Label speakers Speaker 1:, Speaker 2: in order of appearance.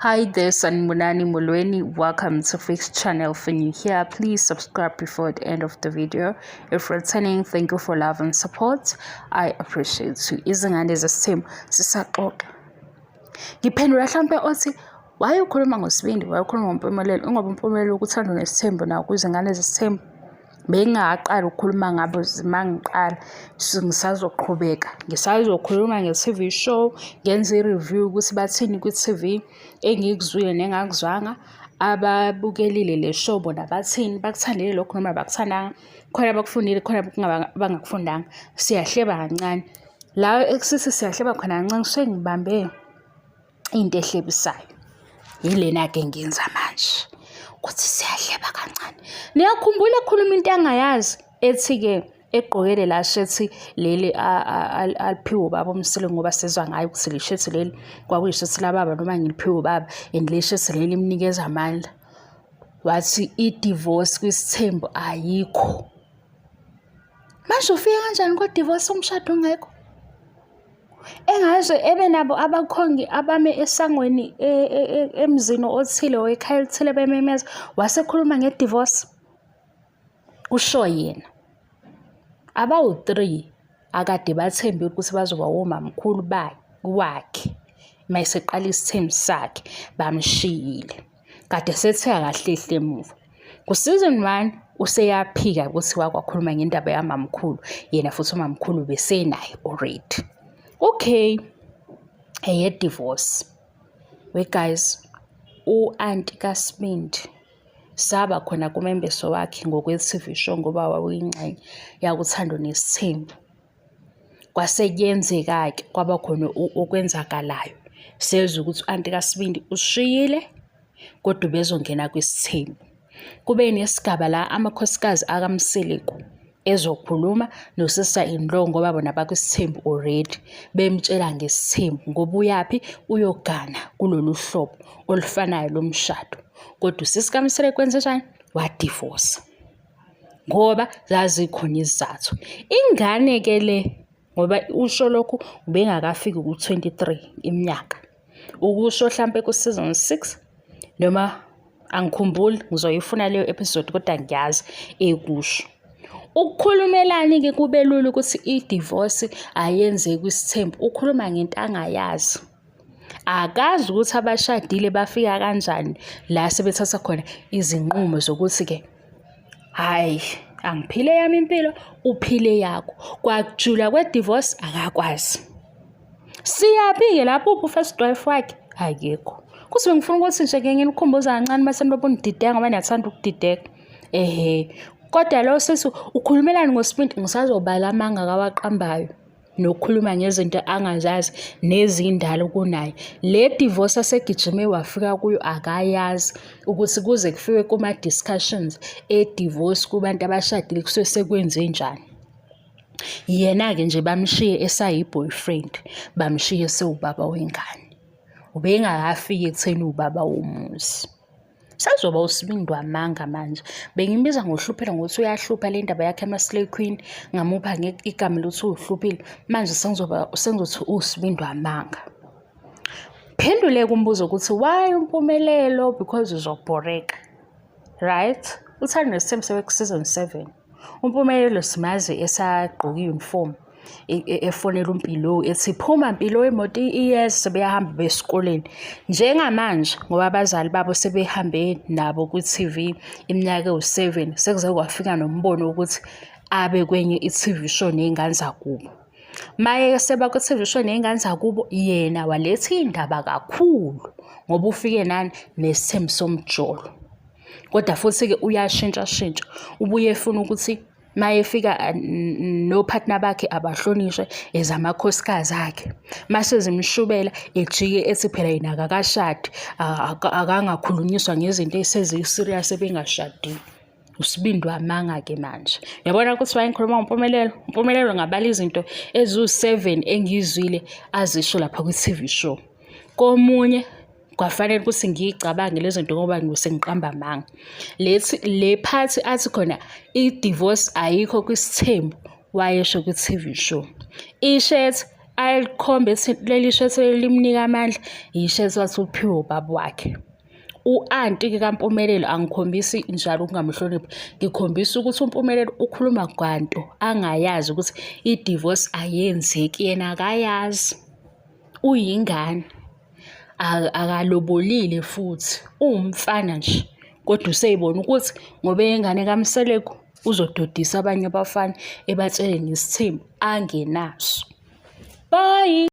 Speaker 1: Hi there, Sanmunani Mulweni. Welcome to Fixed Channel. For you here, please subscribe before the end of the video. If returning, thank you for love and support. I appreciate you. Izingane zesithembu sisaxoxa. Ngiphendula mhlambe othi why ukhuluma ngosibindi, why ukhuluma ngompumelelo? Ingoba umpumelelo ukuthandwa nesithembu nawo kuzingane zesithembu. Bengingaqala ukukhuluma ngabo mangiqala ngisazoqhubeka ngisazokhuluma nge-TV show ngenze i-review ukuthi bathini ku-TV engikuzwile nengakuzwanga ababukelile le show bona bathini bakuthandile lokho noma bakuthandanga khona bakufundile khona bangakufundanga siyahleba kancane la eksithi siyahleba khona kancane sengibambe into ehlebisayo yilena ke ngiyenza manje ukuthi siyahleba kancane. Niyakhumbula ekhuluma into angayazi ethi-ke egqokele la shethi leli aliphiwe ubaba umsile ngoba sizwa ngayo ukuthi le shethi leli kwakuyishethi lababa noma ngiliphiwe ubaba and le shethi leli imnikeza amandla. Wathi i-divorce kwisithembu ayikho. Manje ufika kanjani kwa-divorce umshado ungekho? Engaze ebe nabo abakhongi abame esangweni emzini othile wekhaya elithile bememeza wasekhuluma nge-divorce. Usho yena abawu-3 akade bathembe ukuthi bazoba omamkhulu wakhe mayeseqala isithembu sakhe bamshiyile kade sethe akahlehla emuva. Ku-season 1 useyaphika ukuthi wakwakhuluma ngendaba yamamkhulu yena futhi umamkhulu besenaye already. Okay, divorce. We guys, u-anti kaSibindi saba khona kumembeso wakhe ngokwe-TV show ngoba wawuyingxenye yakuthandwa nesithembu. Kwaseyenzeka-ke kwaba khona okwenzakalayo. Sezwe ukuthi u-anti kaSibindi ushiyile kodwa bezongena kwisithembu. Kube nesigaba la amakhosikazi akaMseleku ezokhuluma no-sister-in-law ngoba bona bakwisithembu already bemtshela ngesithembu ngoba uyapi uyogana kulolu hlobo olufanayo lomshado kodwa usisi kaMseleku kwenze njani wadivorce ngoba zazikhona izizathu. Ingane ke le ngoba usho lokhu ubengakafiki ku-23 iminyaka ukusho mhlambe ku-season 6 noma angikhumbuli ngizoyifuna leyo episode kodwa ngiyazi ekusho. Ukukhulumelani-ke kube lula ukuthi i-divorce ayenzeki kwisithembu. Ukhuluma ngento angayazi. Akazi ukuthi abashadile bafika kanjani la sebethatha khona izinqumo zokuthi-ke hayi angiphile yami impilo uphile yakho. Kwakujula kwe-divorce akakwazi. Siyaphi-ke lapho u-first wife wakhe akekho. Kuthi bengifuna ukuthi nje nginikhumbuza kancane mase nilobo nidideka ngoba niyathanda ukudideka. Kodwa lo sisi ukhulumelani ngosibindi ngisazobala amanga kawaqambayo nokukhuluma ngezinto angazazi nezindalo kunayo. Le divorce asegijime wafika kuyo akayazi ukuthi kuze kufike kuma discussions e-divorce kubantu abashadile kusuke sekwenze njani. Yena-ke nje bamshiye esayi-boyfriend bamshiye sewubaba wengane. Ubengakafiki ekutheni ubaba womuzi. Sazoba uSibindi wamanga manje. Bengimbiza ngohluphela ngokuthi uyahlupha le ndaba yakhe ama-Slay Queen ngamupha igama lokuthi uhluphile. Manje sengizothi uSibindi wamanga. Phendule kumbuzo ukuthi why umpumelelo because uzobhoreka. Right? Uthanda nesithembu season 7. Umpumelelo simazi esagqoka i-uniform efonela uMpilo ethi phuma Mpilo emoto iyeza sebeyahamba besikoleni. Njengamanje ngoba abazali babo sebehambe nabo ku-TV iminyaka ewu7 sekuze kwafika nombono ukuthi abe kwenye i-TV show nezingane zakubo. Maye seba ku-TV show nezingane zakubo yena waletha indaba kakhulu ngoba ufike nani nesithembu somjolo. Kodwa futhi-ke uyashintsha ubuye efuna ukuthi mayefika no-partner bakhe abahlonishwe ezamakhosikazi akhe. Mase zimshubela ejike ethi phela yena akakashadi akangakhulunyiswa ngezinto eseziserious ebengashadile. uSibindi wamanga-ke manje. Yabona ukuthi wayengikhuluma ngompumelelo. Umpumelelo ngabala izinto eziwu7 engizwile azisho lapha kwi-TV show. Komunye kwafanele ukuthi ngiyicabange lezi zinto ngoba ngisengiqamba amanga. Le phathi athi khona i-divorce ayikho kwisithembu wayesho ku-TV show. Ishethi alikhombe leli sheshe limnika amandla, isheshe wathi uphiwe ubaba wakhe. U-anti-ke kaMpumelelo angikhombisi njalo ukungamhloniphi, ngikhombisa ukuthi uMpumelelo ukhuluma kwanto angayazi ukuthi i-divorce ayenzeki, yena akayazi, uyingane, akalobolile futhi, uwumfana nje, kodwa useyibona ukuthi ngoba eyingane kaMseleko uzododisa abanye abafana ebatshele nesithembu angenaso. Bye.